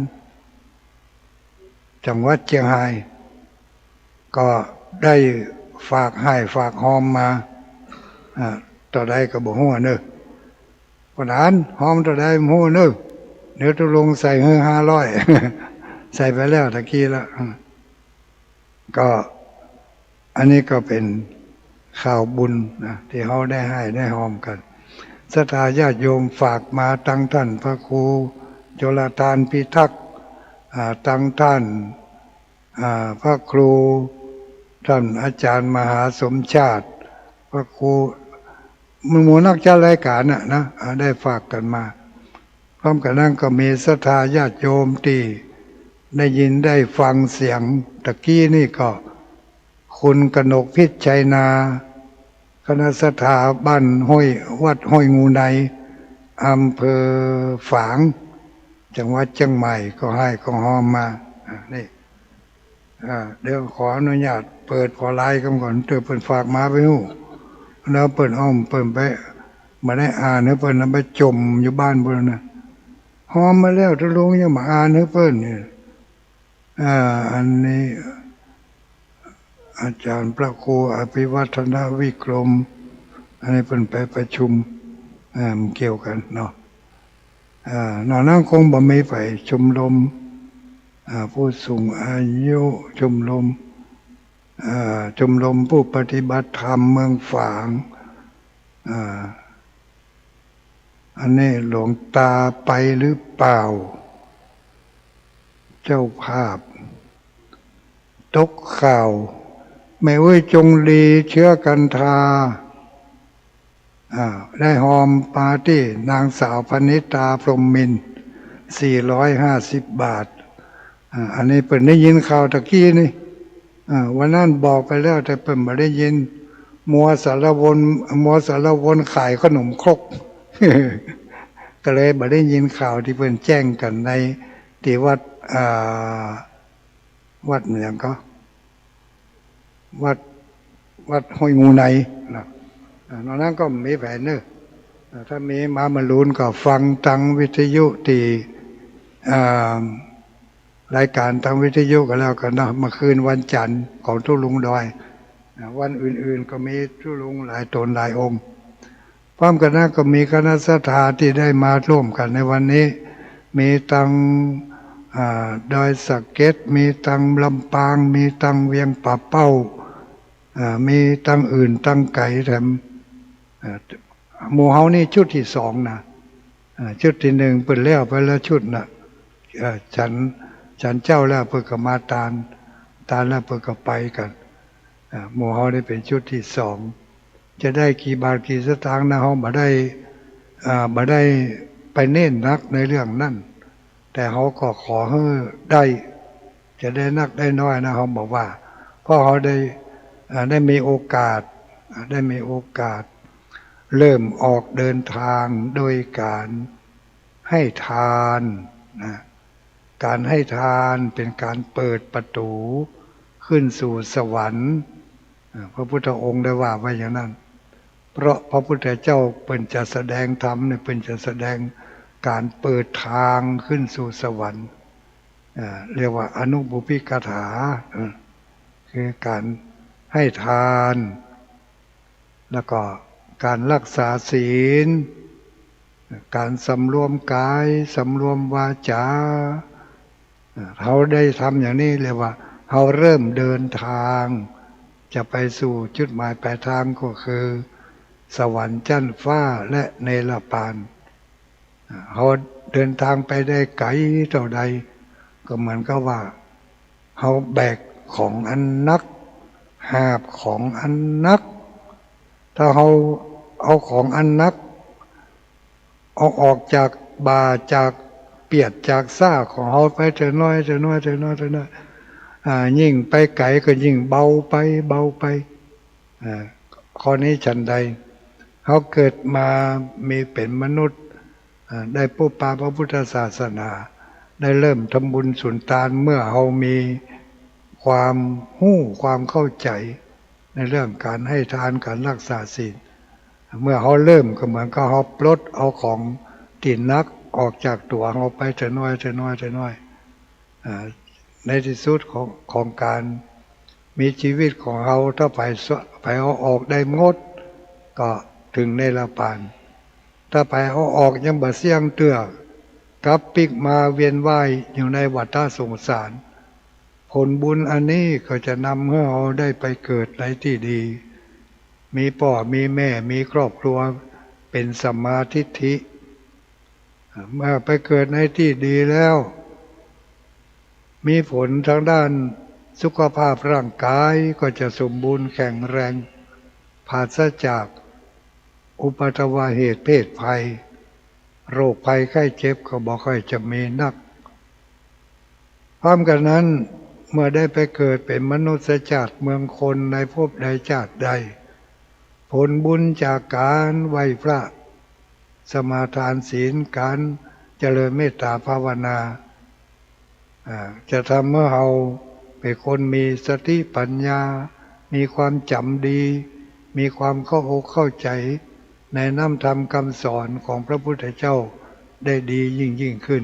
จังหวัดเชียงรายก็ได้ฝากให้ฝากหอมมาต่อได้ก็บ่ฮู้เด้อป้อนานหอมต่อได้บ่ฮู้เด้อเดี๋ยวตุลงใส่ให้500ใส่ไปแล้วตะกี้แล้วก็อันนี้ก็เป็นข่าวบุญนะที่เขาได้ให้ได้หอมกันศรัทธาญาติโยมฝากมาตั้งท่านพระครูโยลทานพิทักษ์ตั้งท่านพระครูท่านอาจารย์มหาสมชาติพระครูหมู่นักจัดรายการนะได้ฝากกันมาพร้อมกันนั้นก็มีศรัทธาญาติโยมที่ได้ยินได้ฟังเสียงตะกี้นี่ก็คุณกนกพิชัยนาคณะศรัทธาบ้านวัดห้วยงูในอำเภอฝางจังหวัดเชียงใหม่ก็ให้ของหอมมานี่เดี๋ยวขออนุญาตเปิดพอไลน์กันก่อนเปิดฝากมาไปหูแล้วเปิดอ้อมเปิดไปมาได้อ่านเนื้อเปิดแล้วไปจมอยู่บ้านเปิดนะหอมมาแล้วทุลุงยังมาอ่านเนื้อเปิดเนี่ยอันนี้อาจารย์พระครูอภิวัฒนวิกรมอันนี้เป็นไปประชุมเกี่ยวกันเนาะนอกนั้นคงบ่มีไปชมรมผู้สูงอายุชมรมผู้ปฏิบัติธรรมเมืองฝางอันนี้หลวงตาไปหรือเปล่าเจ้าภาพตกข่าวแม่อุ้ยจงลีเชื้อกันทาได้หอมปาร์ตี้นางสาวพนิตาพรหมมินทร์450 บาทอันนี้เปิ่นได้ยินข่าวตะกี้นี่วันนั้นบอกไปแล้วแต่เปิ่นไม่ได้ยินมัวสารวนขายขนมครก ก็เลยไม่ได้ยินข่าวที่เปิ่นแจ้งกันในที่วัดเหมือนก็วัดห้วยงูในนะนอกนั้นก็มีแผนเนอะถ้ามีมาลุนก็ฟังทางวิทยุที่รายการทางวิทยุก็แล้วกันนะมาคืนวันจันทร์ของทุลุงดอยวันอื่นๆก็มีทุลุงหลายตนหลายองค์ พร้อมกันนั้นก็มีคณะสัตยาที่ได้มาร่วมกันในวันนี้มีตังดอยสะเก็ดมีตังลำปางมีตังเวียงป่าเป้ามีตังอื่นตังไก่แถมหมู่เฮานี่ชุดที่สองนะชุดที่หนึ่งเปิดแล้วไปแล้วชุดนะฉันเจ้าแล้วเปิดก็มาตาลแล้วเปิดก็ไปกันหมู่เฮาได้เป็นชุดที่สองจะได้กี่บาทกี่สตางค์นะเฮาบ่ได้ไปเน้นนักในเรื่องนั้นแต่เขาก็ขอให้ได้จะได้นักได้น้อยนะเขาบอกว่าเพราะเขาได้มีโอกาสเริ่มออกเดินทางโดยการให้ทานนะการให้ทานเป็นการเปิดประตูขึ้นสู่สวรรค์พระพุทธองค์ได้ว่าไว้อย่างนั้นเพราะพระพุทธเจ้าเป็นจะแสดงธรรมเนี่ยเป็นจะแสดงการเปิดทางขึ้นสู่สวรรค์เรียกว่าอนุบุพิกถาคือการให้ทานแล้วก็การรักษาศีลการสำรวมกายสำรวมวาจาเขาได้ทำอย่างนี้เรียกว่าเขาเริ่มเดินทางจะไปสู่จุดหมายปลายทางก็คือสวรรค์ชั้นฟ้าและเนรปานเขาเดินทางไปได้ไกลเท่าใดก็เหมือนกับว่าเขาแบกของอันนักหาบของอันนักถ้าเขาเอาของอันนักเอาออกจากบ่าจากเปียดจากซ่าของเขาไปเถอะน้อยยิ่งไปไกลก็ยิ่งเบาไปข้อนี้ฉันใดเขาเกิดมามีเป็นมนุษย์ได้พบปะพระพุทธศาสนาได้เริ่มทำบุญสุนทานเมื่อเขามีความความเข้าใจในเรื่องการให้ทานการรักษาศีลเมื่อเขาเริ่มก็เหมือนกับเขาปลดเอาของติดนักออกจากตัวเขาไปเถอะน้อยในที่สุดของการมีชีวิตของเขาถ้าไปเอาออกได้งดก็ถึงในละปานถ้าไปเอาออกยังบ่เสี่ยงเตื้อกับปิกมาเวียนว่ายอยู่ในวัฏสงสารผลบุญอันนี้ก็จะนำให้เราได้ไปเกิดในที่ดีมีพ่อมีแม่มีครอบครัวเป็นสัมมาทิฏฐิเมื่อไปเกิดในที่ดีแล้วมีผลทางด้านสุขภาพร่างกายก็จะสมบูรณ์แข็งแรงปราศจากอุปัตวเหตุเพศภัยโรคภัยไข้เจ็บก็บ่ค่อยจะมีนักพร้อมกันนั้นเมื่อได้ไปเกิดเป็นมนุษย์ชาติเมืองคนในภพใดชาติใดผลบุญจากการไหว้พระสมาทานศีลการเจริญเมตตาภาวนาจะทำให้เราเป็นคนมีสติปัญญามีความจำดีมีความเข้าอกเข้าใจในน้ำธรรมคำสอนของพระพุทธเจ้าได้ดียิ่งขึ้น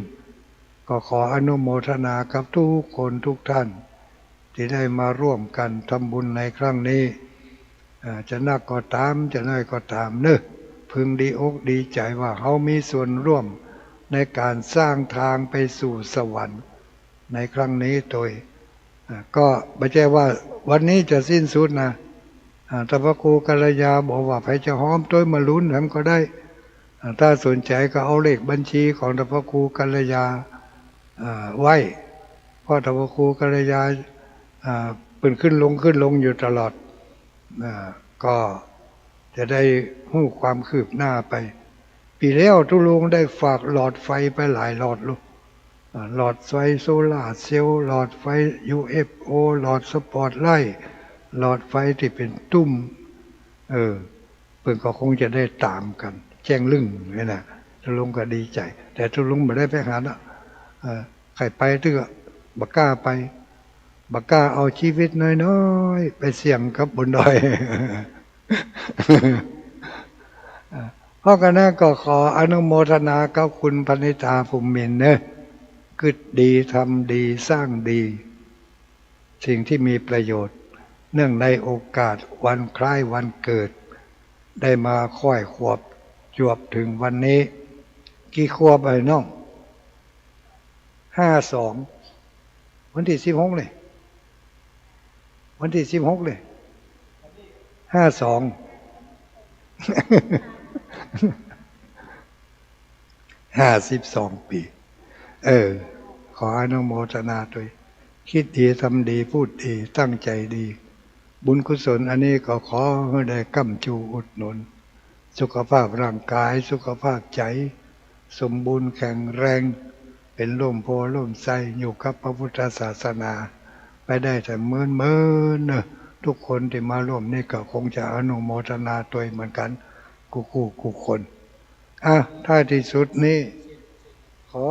ก็ขออนุโมทนากับทุกคนทุกท่านที่ได้มาร่วมกันทำบุญในครั้งนี้จะนักก็ตามจะน้อยก็ตามเนอะพึงดีอกดีใจว่าเขามีส่วนร่วมในการสร้างทางไปสู่สวรรค์ในครั้งนี้โดยก็ไม่ใช่ว่าวันนี้จะสิ้นสุดนะแต่พระครูกัลยาบอกว่าใครจะหอมต้วยมาลุ้นทำก็ได้ถ้าสนใจก็เอาเลขบัญชีของพระครูกัลยาไว้เพราะพระครูกัลยาเป็นขึ้นลงอยู่ตลอดก็จะได้หู้ความคืบหน้าไปปีแล้วทุลุงได้ฝากหลอดไฟไปหลายหลอดลูกหลอดไฟโซล่าเซลล์หลอดไฟ UFO หลอดสปอตไลท์หลอดไฟที่เป็นตุ้มเพิ่นก็คงจะได้ตามกันแจ้งลึ่งนี่นะทุลุงก็ดีใจแต่ทุลุงไม่ได้ไปหานะใครไปตึกบักกล้าไปบักกล้าเอาชีวิตน้อยๆไปเสี่ยงกับบนดอย เพราะกันนั้นก็ขออนุโมทนากับคุณพนิธาภูมิมินเนอะคิดดีทำดีสร้างดีสิ่งที่มีประโยชน์เนื่องในโอกาสวันคล้ายวันเกิดได้มาค่อยขวบ จวบถึงวันนี้กี่ขวบไอ้น้อง52วันที่16เลยวันที่16เลย52 52 ปีขออนุโมทนาด้วยคิดดีทำดีพูดดีตั้งใจดี บุญกุศลอันนี้ก็ขอให้ได้ก้ำจูอุดหนุนสุขภาพร่างกายสุขภาพใจสมบูรณ์แข็งแรงเป็นร่มโพล่มไทรอยู่กับพระพุทธศาสนาไปได้แต่เมื่อนะทุกคนที่มาร่วมนี่ก็คงจะอนุโมทนาตัวเหมือนกันกูคนท้ายที่สุดนี้ขอ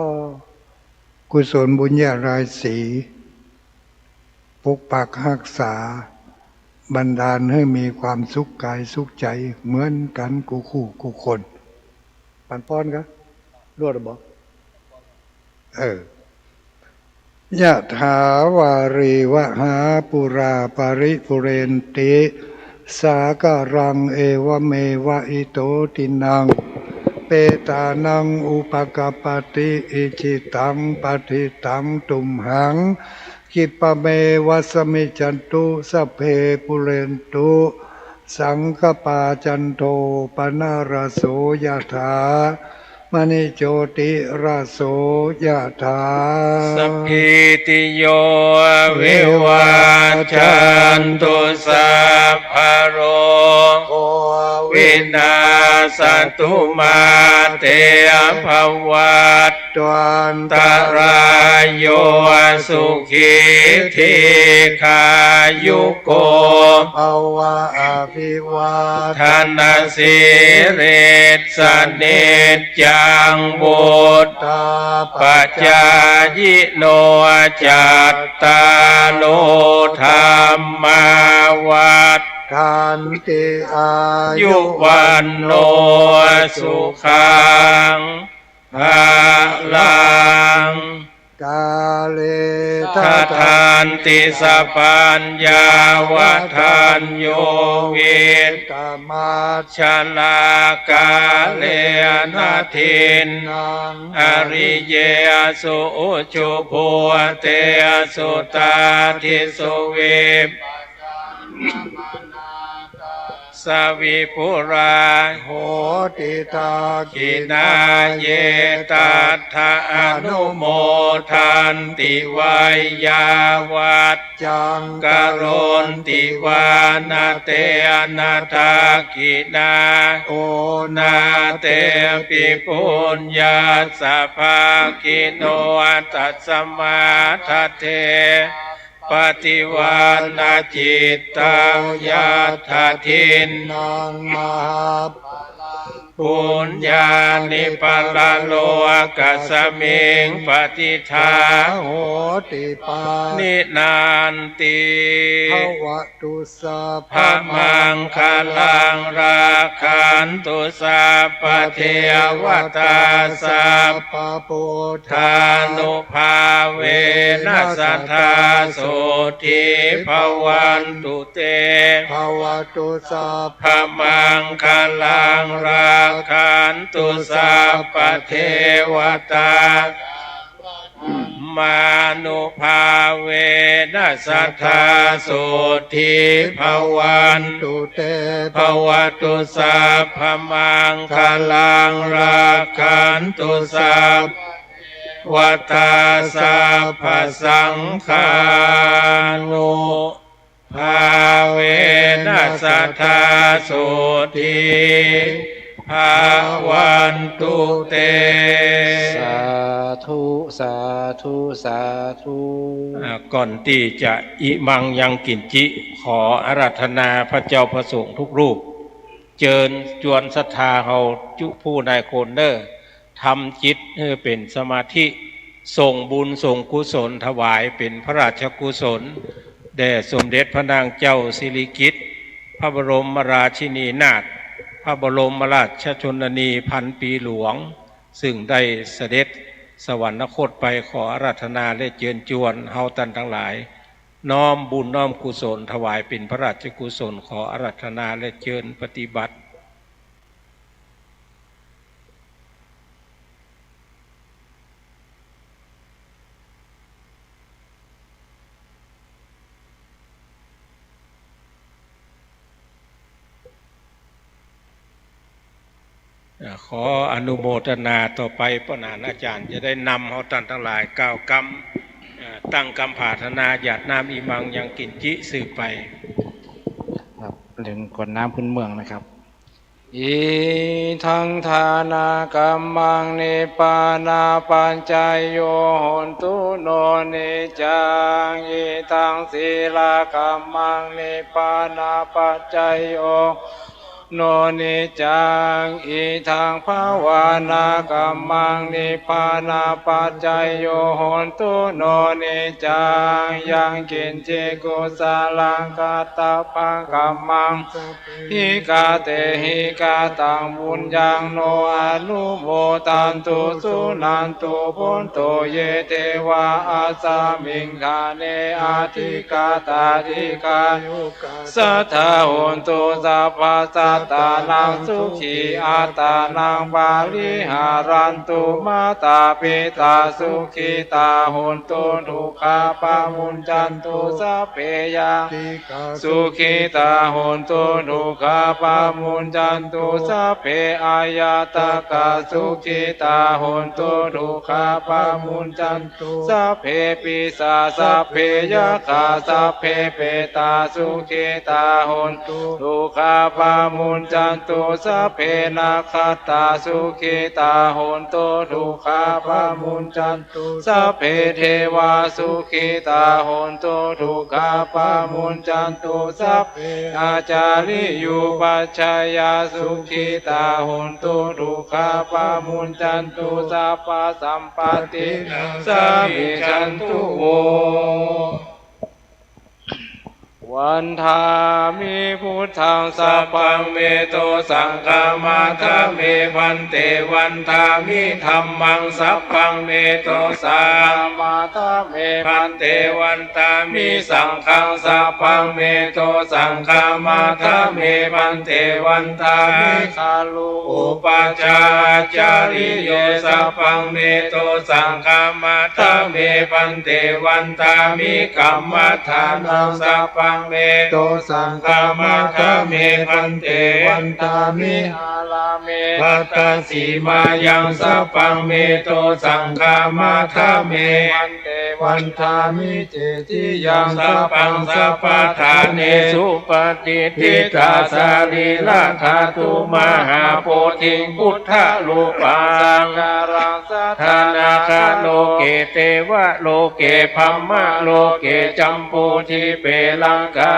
กุศลบุญญารายศรีปกปักรักษาบันดาลให้มีความสุขกายสุขใจเหมือนกันกูคนปันป้อนครับรวดบอกยะถาวาริวหาปุราปริปุเรนติสาการังเอวเมวะอิโตตินังเปตานังอุปกปติอิจิตังปฏิตังตุมหังกิปะเมวัสมิจันตุสัพเพปุเรนตุสังฆปาจันโทปนาราโสยะถามณิโชติราโสยะถาสัพพิติโยวิวัจจันตุสัพพะโรโควินาศตุมาเตภวัตวันตรายโยสุขีทีขายุโกภวะอภิวาทนาสิริสเนจังบุตตาปัจจายโนจัตตาโลธรรมาวัฏทันติอายุวันโนสุขังภาลังกาเลทัทานติสปัญญาวทันโยวิตตมาชลากาเลนะทินอริเยสุอุจุภูเตสุตาทิสุวิปสวิปุราโหติตากินาเยตัทธาอนุโมทันติวายาวัจจังกโรนติวานาเตอนาทากินาโอนาเตปิปุญญาสภากิโนตัสมาทัเทปฏิวานาจิตตังยัตถาทินนังมหาปุญญานิปัลโลกัสมิงปฏิทาโหติปานินานติภวตุสัพพมังคลังราคันตุสัพพเทวตาสัพพปุถทานุภาเวนัสสัทธาโสทิภวันตุเตภวตุสัพพมังคลังราคันตุสัพพเทวตามานุภาเวนัสสัทธาโสทิภวันตุเตภวตุสัพพมังคลังราคันตุสัพวัตตาสัพพสังฆานุภาเวนัสสัทธาโสทิภาวันตุเตสาธุสาธุสาธุก่อนที่จะอิมังยังกินจิขออาราธนาพระเจ้าประสงค์ทุกรูปเจิญจวนศรัทธาเฮาจุผู้นายโคนเนอร์ทำจิตให้เป็นสมาธิส่งบุญส่งกุศลถวายเป็นพระราชกุศลแด่สมเด็จพระนางเจ้าสิริกิติ์พระบรมราชินีนาถพระบรมราชชนนีพันปีหลวงซึ่งได้เสด็จสวรรคตไปขออาราธนาและเจิญจวนเฮาตันทั้งหลายน้อมบุญน้อมกุศลถวายเป็นพระราชกุศลขออาราธนาและเจิญปฏิบัติ ขออนุโมทนาต่อไปพระนานอาจารย์จะได้นำเฮาท่านทั้งหลายก้าวกรรมตั้งกรรมผาธนาหยาดน้ำอีมังยังกินจิสืบไปครับเรื่องกวดน้ำพื้นเมืองนะครับอิทังทานากัมมังนิปานาปัญจายโยโหนตุโนนิจังอิทังศีลากัมมังนิปานาปัญจายโยโนนิจังอิทังภาวนากัมมังนิปานาปัจจายโยโหนตุโนนิจังยังกินจิกุสาลังกาตปังกัมมังหิกาเตหิกาตังบุญยังโนอนุโมตันตุสุนันตุพุนโตเยเทวาอาสามิงคาเนอาทิกาตาทิกายุสัทธาโหนตุสัพพะสัตตานังสุขีอาตานังบาลิหารันตุมาตาปิตาสุขีตาโหนตุทุกขาปามุนจันตุสัพเพยังสุขีตาโหนตุทุกขาปามุนจันตุสัพเพอายตากาสุขีตาโหนตุทุกขาปามุนจันตุสัพเพปิสาสัพเพยะขาสัพเพเปตาสุขีตาโหนตุทุกขาปามุนจันตุสัพเพนาคตาสุขิตาโหนตุทุกขาปามุนจันตุสัพเพเทวาสุขิตาโหนตุทุกขาปามุนจันตุสัพเพอาจาริยุปัชฌายาสุขิตาโหนตุทุกขาปามุนจันตุสัพพสัมปติสัมมิชันตุโววันทามิพุทธังสัพพังเมโตสังฆามาทาเมพันเตวันทามิธัมมังสัพพังเมโตสังฆามาทาเมพันเตวันทามิสังฆังสัพพังเมโตสังฆามาทาเมพันเตวันทามิคาลุอุปจาจาริโยสัพพังเมโตสังฆามาทาเมพันเตวันทามิกัมมัฏฐานังสัพพังเมโตสังฆามาทาเมพันเตวันตามิอาลาเมภัตตาสีมายังสัพพังเมโตสังฆามาทาเมวันเตวันทามิเจติยังสัพพังสัพพทาเนสุปฏิทิตาสารีราคาตุมหาโพธิพุทธลูปังการังสัทธานาคาโลเกเตวะโลเกภัมมะโลเกจัมปูทิเปลังกา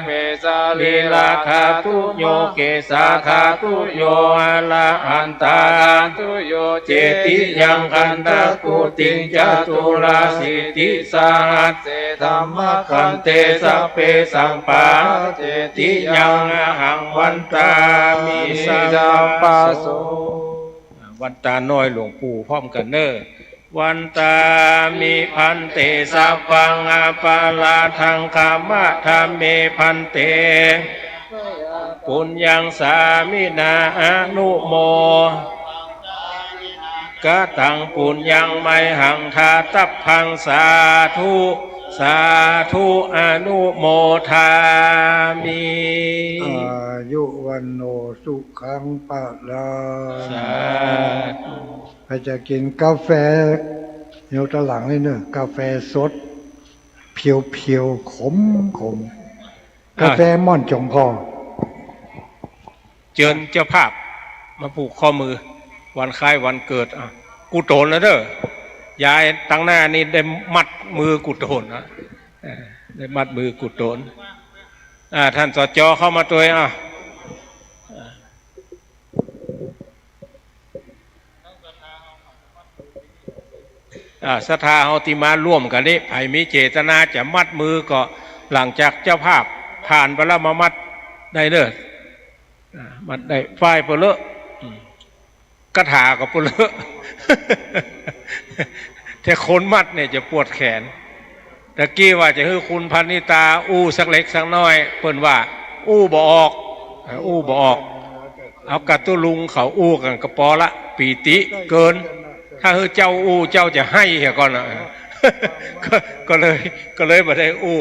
เมสาลีราคาตุโยเกสาคาตุโยอาลาหันตาตุโยเจติยังคันตะกุติงจตุราสิติสาหัสเสธรรมคันเตสัพเพสัมปาเจติยังหังวันตามิสัมปาโสวันตาน้อยหลวงปู่พร้อมกันเนอวันตามิพันเตสัพพังอาปาลาทังคามะธรรมเมพันเตปุญญังสามินาอนุโมกะตังปุญญังไมหังทาตัพพังสาธุสาธุอนุโมทามิอายุวันโนสุขังปะลาสาธุใครจะกินกาแฟเดี๋ยวตะหลังเลยเนอะกาแฟสดเพียวๆขมกาแฟม่อนจงพอเจิญเจ้าภาพมาผูกข้อมือวันคล้ายวันเกิดกูโตนแล้วเด้อยายตั้งหน้านี่ได้มัดมือกุโตนนะได้มัดมือกุโตนท่านสจ.เข้ามาตัวศรัทธาเฮาที่มาร่วมกันนี่ไผมีเจตนาจะมัดมือก็หลังจากเจ้าภาพผ่านไปแล้วมามัดได้เด้อมัดได้ฝ้ายเปเลอะกระถากับเปเลอะแต่คนมัดเนี่ยจะปวดแขนตะกี้ว่าจะให้คุณพันนิตาอู้สักเล็กสักน้อยเพิ่นว่าอู้บ่ออกเอากระตุ้ลุงเขาอู้กันกระปอละปีติเกินถ้าเฮ้เจ้าอู้เจ้าจะให้เหรอก่อนนะก็เลยบ่ได้อู้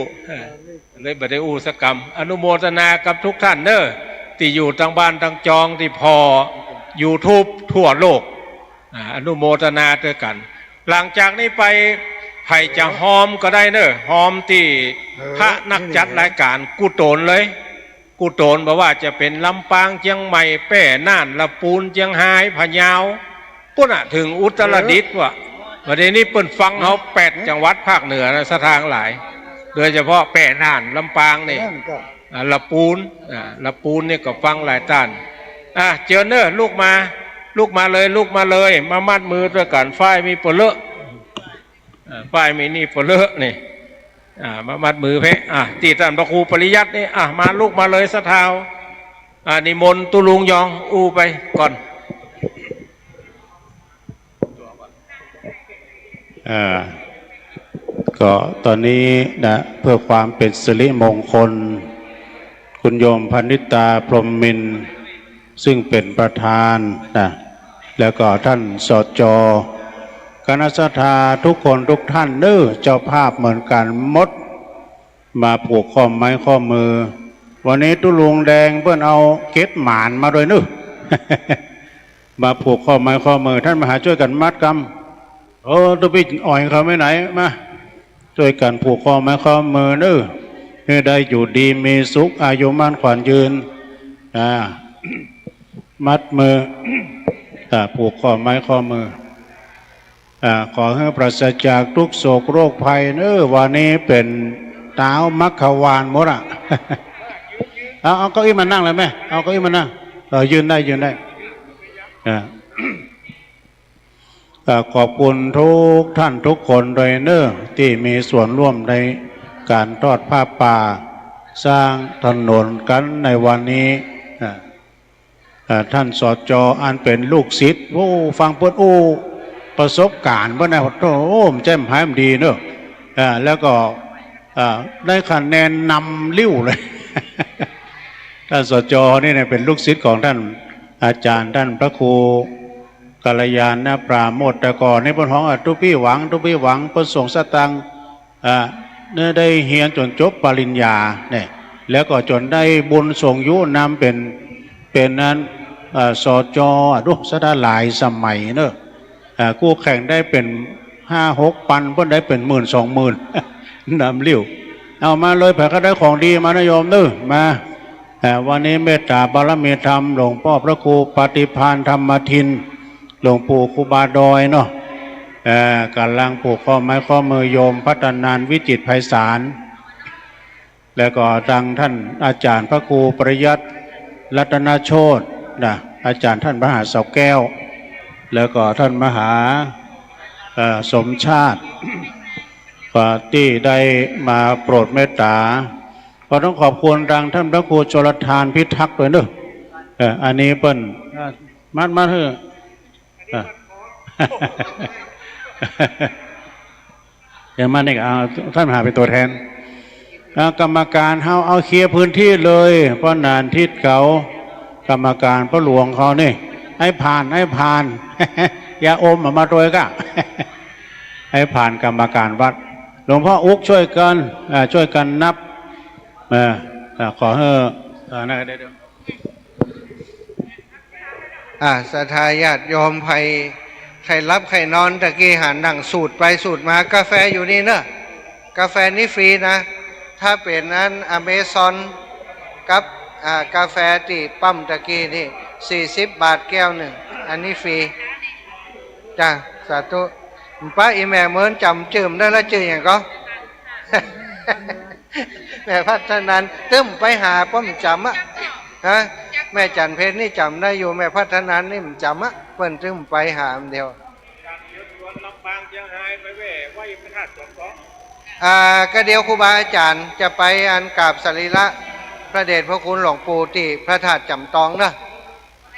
เลยบ่ได้อู้สักกรรมอนุโมทนากับทุกท่านเด้อที่อยู่ทางบ้านทางจองที่พอ YouTube ทั่วโลกอนุโมทนาด้วยกัน หลังจากนี้ไปไผ่จะหอมก็ได้เนอะหอมที่พระนักจัดรายการกุโตนเลยกุโตนบอกว่าจะเป็นลำปางเชียงใหม่แป้น่านละปูนเชียงรายพะเยาปุ่นอะถึงอุตรดิตถ์ว่ะวันนี้เปิ้นฟังเขา8 จังหวัดภาคเหนือนะสถานหลายโดยเฉพาะแป้น่านลำปางนี่ละปูนนี่ก็ฟังหลายท่านเจอเนอะลูกมาเลยมามัดมือด้วยกันฝ้ายมีปลเลอะฝ้ายมีนี่ปลเลอะนี่มามัดมือเพตีท่านพระครูปริยัตินี่มาลูกมาเลยสะเทานิมนต์ตุลุงยองไปก่อนก็ตอนนี้นะเพื่อความเป็นสิริมงคลคุณโยมพนิตาพรหมมินทร์ซึ่งเป็นประธานนะแล้วก็ท่านสจ.คณะสัทธาทุกคนทุกท่านเจ้าภาพเหมือนกันมดมาผูกข้อไม้ข้อมือวันนี้ตุลุงแดงเพื่อนเอาเกศหมานมาด้วยมาผูกข้อไม้ข้อมือท่านมหาช่วยกันมัดกำตัวพี่อ่อยเขาไม่ไหนมาช่วยกันผูกข้อไม้ข้อมือให้ได้อยู่ดีมีสุขอายุมั่นขวัญยืนมัดมือผูกข้อไม้ข้อมือขอให้ปราศจากทุกโศกโรคภัยวันนี้เป็นดาวมัคควานหมดเอาเก้าอี้มานั่งเลยไหมเอาเก้าอี้มานั่งยืนได้ขอบคุณทุกท่านทุกคนโดยที่มีส่วนร่วมในการทอดผ้าป่าสร้างถนนกันในวันนี้ท่านสจ.อันเป็นลูกศิษย์ฟังเปิดประสบการณ์ว่าในแจ่มหายมันดีแล้วก็ได้คะแนนนำลิ้วเลย ท่านสจ.นี่เป็นลูกศิษย์ของท่านอาจารย์ท่านพระครูกัลยาณปราโมทย์แต่ก่อนในบนห้องทุพี่หวังประสงค์สตังได้เรียนจนจบปริญญาเนี่ยแล้วก็จนได้บุญส่งยุนำเป็นนั้นสจ.สะหลายสมัยกู้แข่งได้เป็น5-6 พันเพิ่นได้เป็น10,000-20,000นำลิ้วเอามาเลยแผ่ก็ได้ของดีมานโยมมาวันนี้เมตตาบารมีธรรมหลวงพ่อพระครูปฏิภาณธรรมทินหลวงปู่ครูบาดอยกำลังผูกข้อไม้ข้อมือโยมพัฒนานวิจิตรไพศาลแล้วก็ดังท่านอาจารย์พระครูปริยัติรัตนโชติอาจารย์ท่านมหาเสาแก้วแล้วก็ท่านมหาสมชาติที่ได้มาโปรดเมตตาก็ต้องขอบคุณดังท่านพระครูชลทานพิทักษ์ด้วยอันนี้เปิ้นมาเถอะอย่างมันนี่เอาท่านมหาเป็นตัวแทนกรรมการเอาเคลียร์พื้นที่เลยเพราะนานทิศเขากรรมการพระหลวงเขานี่ให้ผ่านอย่าอมมาโดยก็ให้ผ่านกรรมการวัดหลวงพ่ออุกช่วยกันนับขอให้นั่นก็ได้ด้วยศรัทธาญาติโยมใครรับใครนอนตะกี้หันนั่งสูตรไปสูตรมากาแฟอยู่นี่กาแฟนี่ฟรีนะถ้าเป็นนั้นอเมซอนกับกาแฟที่ปั๊มตะกี้นี่40 บาทแก้วหนึ่งอันนี้ฟรีจ้ะสาธุป้าอีแม่เหมือนจำจืมได้แล้วจืมอย่างก็ แม่พัฒนันตึ้มไปหาป้อมจำแม่จันเพชรนี่จำได้อยู่แม่พัฒนันนี่มันจำเปิ้นตึ้มไปหาเดียวก็เดียวครูบาอาจารย์จะไปอันกราบสรีระพระเดชพระคุณหลวงปู่ที่พระธาตุจำตอง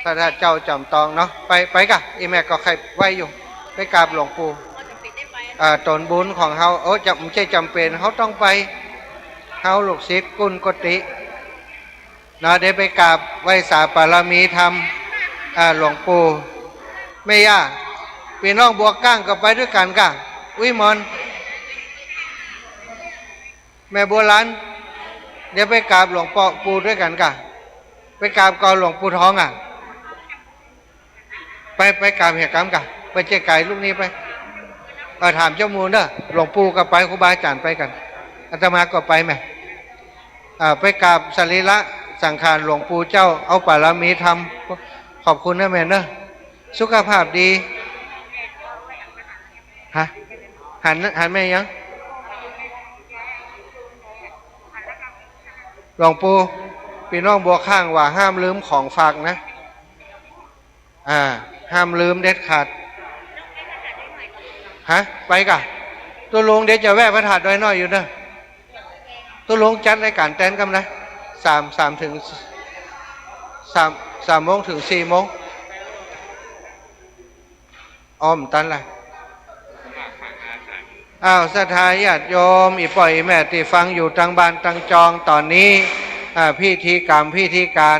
พระธาตุเจ้าจำตองเนาะไปกะอีแม่ก็ใครไหวอยู่ไปกราบหลวงปู่ตนบุญของเขาจะไม่ใช่จำเป็นเขาต้องไปเขาลูกศิษย์กุลกติได้ไปกราบไหว้สาปารมีธรรมหลวงปู่ไม่ยากพี่น้องบัวก้างก็ไปด้วยกันกะวิมลแม่บัวล้านเดี๋ยวไปกราบหลวงปู่ด้วยกันกะไปกราบกอหลวงปู่ทอง ไปกราบเหตุกรรมกะไปเจ๊ไก่ลูกนี้ไปถามเจ้ามูลเนอะหลวงปู่ก็ไปครูบาอาจารย์ไปกันอาตมาก็ไปไหมไปกราบสรีระสังขารหลวงปู่เจ้าเอาปารามีทำขอบคุณนะแม่เนอะสุขภาพดีฮะหันแม่ยังหลวงปู่พี่น้องบัวข้างว่าห้ามลืมของฝากนะห้ามลืมเด็ดขาดฮะไปกะตัวลงเดี๋ยวจะแวะพระธาตุดอยน้อยอยู่เนอะตัวลงจัดรายการเต้นกันนะ3 ถึง 3 โมงถึง 4 โมงอ้อมตันละศรัทธาญาติโยมอีปล่อยแม่ที่ฟังอยู่ทางบ้านทางจองตอนนี้พิธีกรรมพิธีการ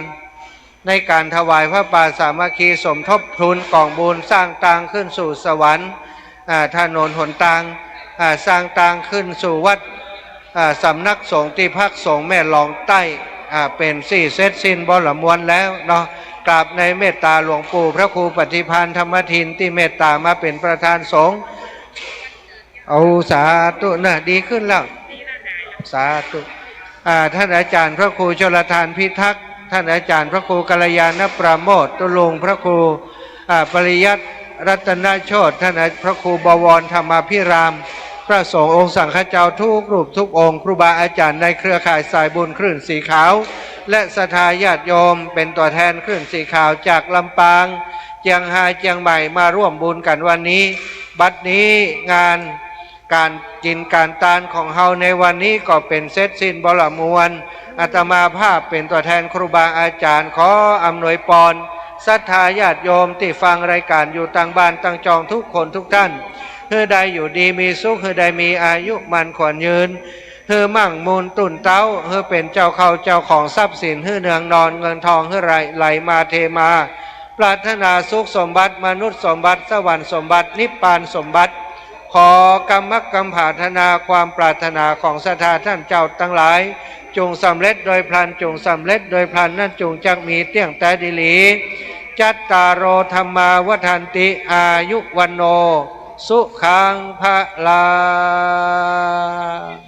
ในการถวายพระป่าสามัคคีสมทบทุนกองบุญสร้างทางขึ้นสู่สวรรค์ถนนหนทางสร้างทางขึ้นสู่วัดสำนักสงฆ์ที่พักสงฆ์แม่ลองใต้เป็น4 เซตสิ้นบรมวลแล้วเนาะกราบในเมตตาหลวงปู่พระครูปฏิภาณธรรมทินที่เมตตามาเป็นประธานสงฆ์เอาสาธุนะดีขึ้นแล้วสาธุท่านอาจารย์พระครูชลทานพิทักษ์ท่านอาจารย์พระครูกัลยาณประโมทตุลุงพระครูปริยัติรัตนโชติท่านพระครูบวรธรรมพิรามพระสงฆ์องค์สังฆเจ้าทุกรูปทุกองค์ครูบาอาจารย์ในเครือข่ายสายบุญคลื่นสีขาวและศรัทธาญาติโยมเป็นตัวแทนคลื่นสีขาวจากลำปางเชียงรายเชียงใหม่มาร่วมบุญกันวันนี้บัดนี้งานการกินการทานของเฮาในวันนี้ก็เป็นเสร็จสิ้นบรมวลอาตมาภาพเป็นตัวแทนครูบาอาจารย์ขออำนวยพรศรัทธาญาติโยมที่ฟังรายการอยู่ต่างบ้านต่างจองทุกคนทุกท่านเพื่อได้อยู่ดีมีสุขเพื่อได้มีอายุมันขวัญยืนเพื่อมั่งมูลตุ่นเต้าเพื่อเป็นเจ้าเข้าเจ้าของทรัพย์สินเพื่อเนืองนอนเงินทองเพื่อไหลมาเทมาปรารถนาสุขสมบัติมนุษย์สมบัติสวรรค์สมบัตินิพพานสมบัติขอกรรมกรรมปรารถนาความปรารถนาของศรัทธาท่านเจ้าทั้งหลายจงสำเร็จโดยพลันจงสำเร็จโดยพลันนั่นจงจักมีเตี้ยงแต่ดิลีจัตตารโอธรรมาวัฏันติอายุวันโนสุขังภะลัง